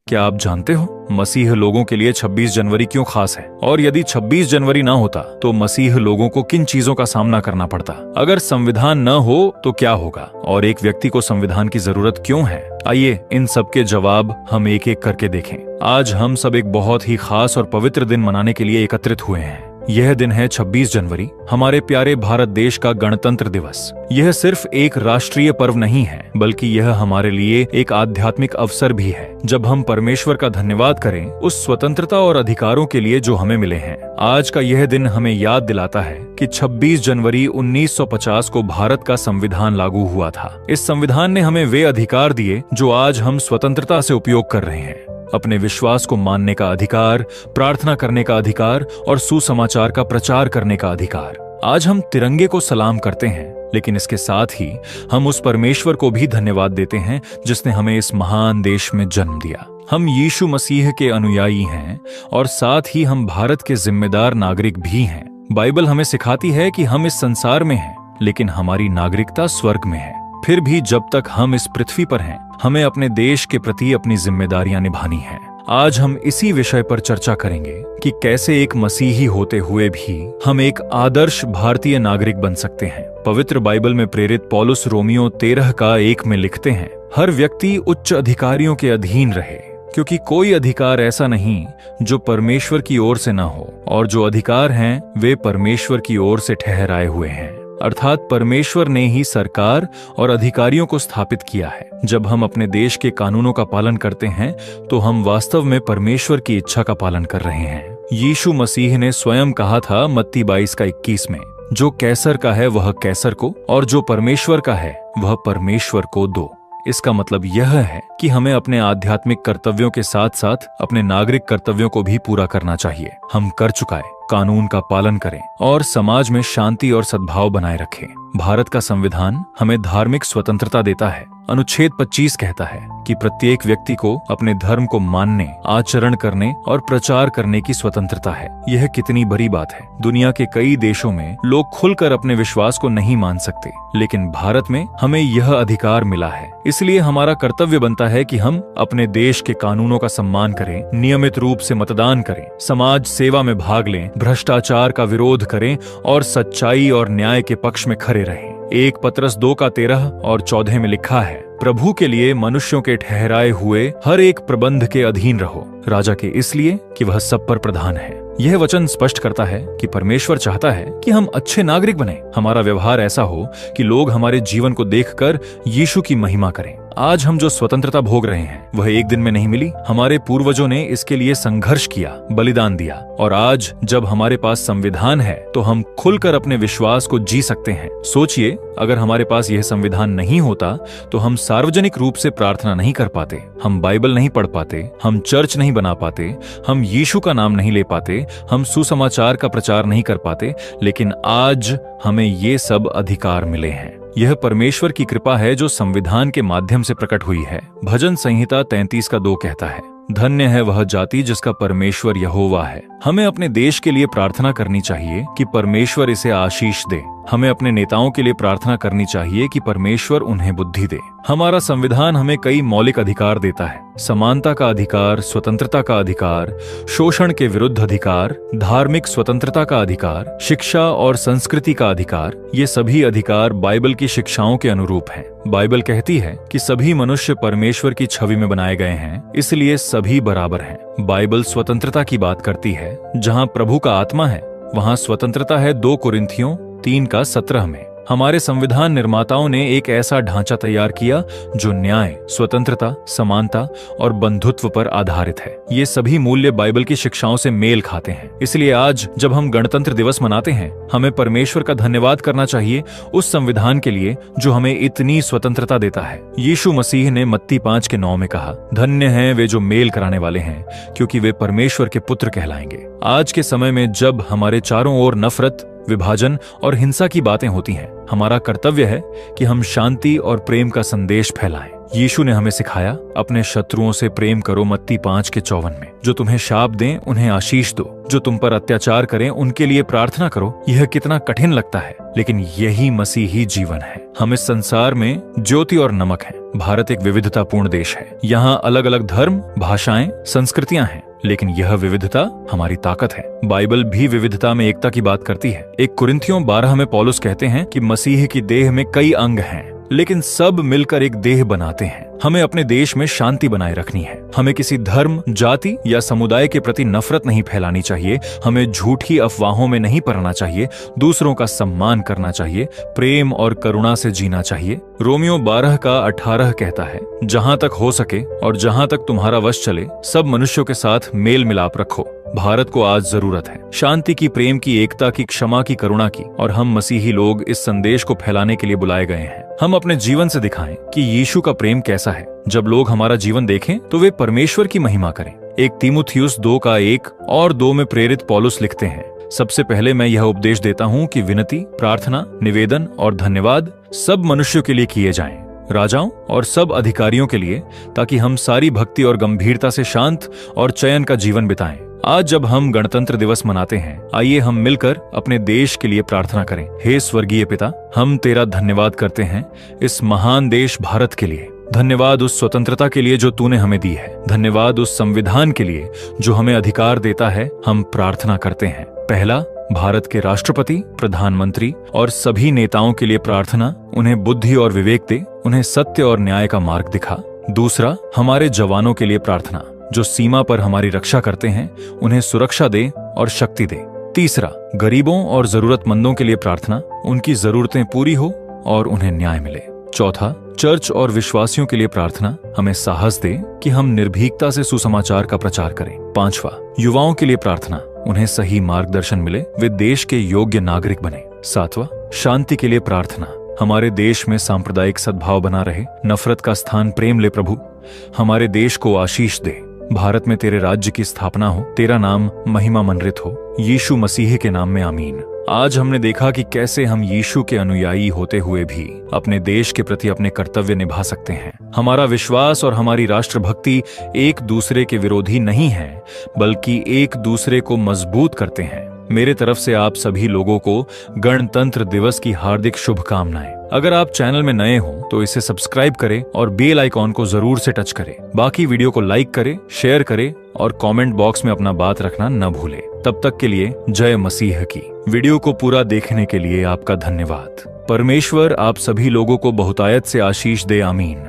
क्या आप जानते हो मसीह लोगों के लिए 26 जनवरी क्यों खास है? और यदि 26 जनवरी ना होता तो मसीह लोगों को किन चीजों का सामना करना पड़ता? अगर संविधान न हो तो क्या होगा? और एक व्यक्ति को संविधान की जरूरत क्यों है? आइए इन सब के जवाब हम एक एक करके देखें। आज हम सब एक बहुत ही खास और पवित्र दिन मनाने के लिए एकत्रित हुए हैं। यह दिन है 26 जनवरी, हमारे प्यारे भारत देश का गणतंत्र दिवस। यह सिर्फ एक राष्ट्रीय पर्व नहीं है, बल्कि यह हमारे लिए एक आध्यात्मिक अवसर भी है, जब हम परमेश्वर का धन्यवाद करें उस स्वतंत्रता और अधिकारों के लिए जो हमें मिले हैं। आज का यह दिन हमें याद दिलाता है कि 26 जनवरी 1950 को भारत का संविधान लागू हुआ था। इस संविधान ने हमें वे अधिकार दिए जो आज हम स्वतंत्रता से उपयोग कर रहे हैं। अपने विश्वास को मानने का अधिकार, प्रार्थना करने का अधिकार और सुसमाचार का प्रचार करने का अधिकार। आज हम तिरंगे को सलाम करते हैं, लेकिन इसके साथ ही हम उस परमेश्वर को भी धन्यवाद देते हैं जिसने हमें इस महान देश में जन्म दिया। हम यीशु मसीह के अनुयायी हैं और साथ ही हम भारत के जिम्मेदार नागरिक भी हैं। बाइबल हमें सिखाती है कि हम इस संसार में हैं, लेकिन हमारी नागरिकता स्वर्ग में है। फिर भी जब तक हम इस पृथ्वी पर हैं, हमें अपने देश के प्रति अपनी जिम्मेदारियां निभानी हैं। आज हम इसी विषय पर चर्चा करेंगे कि कैसे एक मसीही होते हुए भी हम एक आदर्श भारतीय नागरिक बन सकते हैं। पवित्र बाइबल में प्रेरित पौलुस रोमियो 13:1 में लिखते हैं, हर व्यक्ति उच्च अधिकारियों के अधीन रहे, क्योंकि कोई अधिकार ऐसा नहीं जो परमेश्वर की ओर से न हो, और जो अधिकार हैं वे परमेश्वर की ओर से ठहराए हुए हैं। अर्थात परमेश्वर ने ही सरकार और अधिकारियों को स्थापित किया है। जब हम अपने देश के कानूनों का पालन करते हैं तो हम वास्तव में परमेश्वर की इच्छा का पालन कर रहे हैं। यीशु मसीह ने स्वयं कहा था मत्ती 22:21 में, जो कैसर का है वह कैसर को, और जो परमेश्वर का है वह परमेश्वर को दो। इसका मतलब यह है कि हमें अपने आध्यात्मिक कर्तव्यों के साथ साथ अपने नागरिक कर्तव्यों को भी पूरा करना चाहिए। हम कर चुकाए, कानून का पालन करें और समाज में शांति और सद्भाव बनाए रखें। भारत का संविधान हमें धार्मिक स्वतंत्रता देता है। अनुच्छेद 25 कहता है कि प्रत्येक व्यक्ति को अपने धर्म को मानने, आचरण करने और प्रचार करने की स्वतंत्रता है। यह कितनी बड़ी बात है। दुनिया के कई देशों में लोग खुलकर अपने विश्वास को नहीं मान सकते, लेकिन भारत में हमें यह अधिकार मिला है। इसलिए हमारा कर्तव्य बनता है कि हम अपने देश के कानूनों का सम्मान करें, नियमित रूप से मतदान करें, समाज सेवा में भाग लें, भ्रष्टाचार का विरोध करें और सच्चाई और न्याय के पक्ष में खड़े रहें। 1 पतरस 2:13 और 14 में लिखा है, प्रभु के लिए मनुष्यों के ठहराए हुए हर एक प्रबंध के अधीन रहो, राजा के इसलिए कि वह सब पर प्रधान है। यह वचन स्पष्ट करता है कि परमेश्वर चाहता है कि हम अच्छे नागरिक बने। हमारा व्यवहार ऐसा हो कि लोग हमारे जीवन को देखकर यीशु की महिमा करें। आज हम जो स्वतंत्रता भोग रहे हैं वह एक दिन में नहीं मिली। हमारे पूर्वजों ने इसके लिए संघर्ष किया, बलिदान दिया, और आज जब हमारे पास संविधान है तो हम खुलकर अपने विश्वास को जी सकते हैं। सोचिए, अगर हमारे पास यह संविधान नहीं होता तो हम सार्वजनिक रूप से प्रार्थना नहीं कर पाते, हम बाइबल नहीं पढ़ पाते, हम चर्च नहीं बना पाते, हम यीशु का नाम नहीं ले पाते, हम सुसमाचार का प्रचार नहीं कर पाते, लेकिन आज हमें ये सब अधिकार मिले हैं। यह परमेश्वर की कृपा है जो संविधान के माध्यम से प्रकट हुई है। भजन संहिता 33:2 कहता है, धन्य है वह जाति जिसका परमेश्वर यहोवा है। हमें अपने देश के लिए प्रार्थना करनी चाहिए कि परमेश्वर इसे आशीष दे। हमें अपने नेताओं के लिए प्रार्थना करनी चाहिए कि परमेश्वर उन्हें बुद्धि दे। हमारा संविधान हमें कई मौलिक अधिकार देता है। समानता का अधिकार, स्वतंत्रता का अधिकार, शोषण के विरुद्ध अधिकार, धार्मिक स्वतंत्रता का अधिकार, शिक्षा और संस्कृति का अधिकार। ये सभी अधिकार बाइबल की शिक्षाओं के अनुरूप हैं। बाइबल कहती है कि सभी मनुष्य परमेश्वर की छवि में बनाए गए हैं, इसलिए सभी बराबर हैं। बाइबल स्वतंत्रता की बात करती है। जहाँ प्रभु का आत्मा है वहाँ स्वतंत्रता है। 2 कुरिन्थियों 3:17 में हमारे संविधान निर्माताओं ने एक ऐसा ढांचा तैयार किया जो न्याय, स्वतंत्रता, समानता और बंधुत्व पर आधारित है। ये सभी मूल्य बाइबल की शिक्षाओं से मेल खाते हैं। इसलिए आज जब हम गणतंत्र दिवस मनाते हैं, हमें परमेश्वर का धन्यवाद करना चाहिए उस संविधान के लिए जो हमें इतनी स्वतंत्रता देता है। यीशु मसीह ने मत्ती 5:9 में कहा, धन्य हैं वे जो मेल कराने वाले हैं, क्योंकि वे परमेश्वर के पुत्र कहलाएंगे। आज के समय में जब हमारे चारों ओर नफरत, विभाजन और हिंसा की बातें होती हैं, हमारा कर्तव्य है कि हम शांति और प्रेम का संदेश फैलाएं। यीशु ने हमें सिखाया, अपने शत्रुओं से प्रेम करो, मत्ती 5:54 में। जो तुम्हें शाप दें उन्हें आशीष दो, जो तुम पर अत्याचार करें उनके लिए प्रार्थना करो। यह कितना कठिन लगता है, लेकिन यही मसीही जीवन है। हम इस संसार में ज्योति और नमक हैं। भारत एक विविधतापूर्ण देश है। यहाँ अलग अलग धर्म, भाषाएं, संस्कृतियां हैं, लेकिन यह विविधता हमारी ताकत है। बाइबल भी विविधता में एकता की बात करती है। 1 कुरिन्थियों 12 में पौलुस कहते हैं कि मसीह की देह में कई अंग हैं, लेकिन सब मिलकर एक देह बनाते हैं। हमें अपने देश में शांति बनाए रखनी है। हमें किसी धर्म, जाति या समुदाय के प्रति नफरत नहीं फैलानी चाहिए। हमें झूठी अफवाहों में नहीं पड़ना चाहिए। दूसरों का सम्मान करना चाहिए। प्रेम और करुणा से जीना चाहिए। रोमियो 12 का 18 कहता है, जहां तक हो सके और जहां तक तुम्हारा वश चले, सब मनुष्यों के साथ मेल मिलाप रखो। भारत को आज जरूरत है शांति की, प्रेम की, एकता की, क्षमा की, करुणा की, और हम मसीही लोग इस संदेश को फैलाने के लिए बुलाए गए हैं। हम अपने जीवन से दिखाएं कि यीशु का प्रेम कैसा है। जब लोग हमारा जीवन देखें तो वे परमेश्वर की महिमा करें। 1 तीमुथियुस 2 का 1 और 2 में प्रेरित पौलुस लिखते हैं, सबसे पहले मैं यह उपदेश देता हूँ कि विनती, प्रार्थना, निवेदन और धन्यवाद सब मनुष्यों के लिए किए जाएं, राजाओं और सब अधिकारियों के लिए, ताकि हम सारी भक्ति और गंभीरता से शांत और चयन का जीवन बिताएं। आज जब हम गणतंत्र दिवस मनाते हैं, आइए हम मिलकर अपने देश के लिए प्रार्थना करें। हे स्वर्गीय पिता, हम तेरा धन्यवाद करते हैं इस महान देश भारत के लिए। धन्यवाद उस स्वतंत्रता के लिए जो तूने हमें दी है। धन्यवाद उस संविधान के लिए जो हमें अधिकार देता है। हम प्रार्थना करते हैं, पहला, भारत के राष्ट्रपति, प्रधानमंत्री और सभी नेताओं के लिए प्रार्थना, उन्हें बुद्धि और विवेक दे, उन्हें सत्य और न्याय का मार्ग दिखा। दूसरा, हमारे जवानों के लिए प्रार्थना, जो सीमा पर हमारी रक्षा करते हैं, उन्हें सुरक्षा दे और शक्ति दे। तीसरा, गरीबों और जरूरतमंदों के लिए प्रार्थना, उनकी जरूरतें पूरी हो और उन्हें न्याय मिले। चौथा, चर्च और विश्वासियों के लिए प्रार्थना, हमें साहस दे कि हम निर्भीकता से सुसमाचार का प्रचार करें। पांचवा, युवाओं के लिए प्रार्थना, उन्हें सही मार्गदर्शन मिले, वे देश के योग्य नागरिक बने। सातवां, शांति के लिए प्रार्थना, हमारे देश में सांप्रदायिक सद्भाव बना रहे, नफरत का स्थान प्रेम ले प्रभु। हमारे देश को आशीष दे। भारत में तेरे राज्य की स्थापना हो, तेरा नाम महिमा मंडित हो, यीशु मसीह के नाम में आमीन। आज हमने देखा कि कैसे हम यीशु के अनुयायी होते हुए भी अपने देश के प्रति अपने कर्तव्य निभा सकते हैं। हमारा विश्वास और हमारी राष्ट्रभक्ति एक दूसरे के विरोधी नहीं है, बल्कि एक दूसरे को मजबूत करते हैं। मेरे तरफ से आप सभी लोगों को गणतंत्र दिवस की हार्दिक शुभकामनाएं। अगर आप चैनल में नए हो तो इसे सब्सक्राइब करें और बेल आइकॉन को जरूर से टच करें। बाकी वीडियो को लाइक करें, शेयर करें और कमेंट बॉक्स में अपना बात रखना न भूलें। तब तक के लिए जय मसीह की। वीडियो को पूरा देखने के लिए आपका धन्यवाद। परमेश्वर आप सभी लोगों को बहुतायत से आशीष दे, आमीन।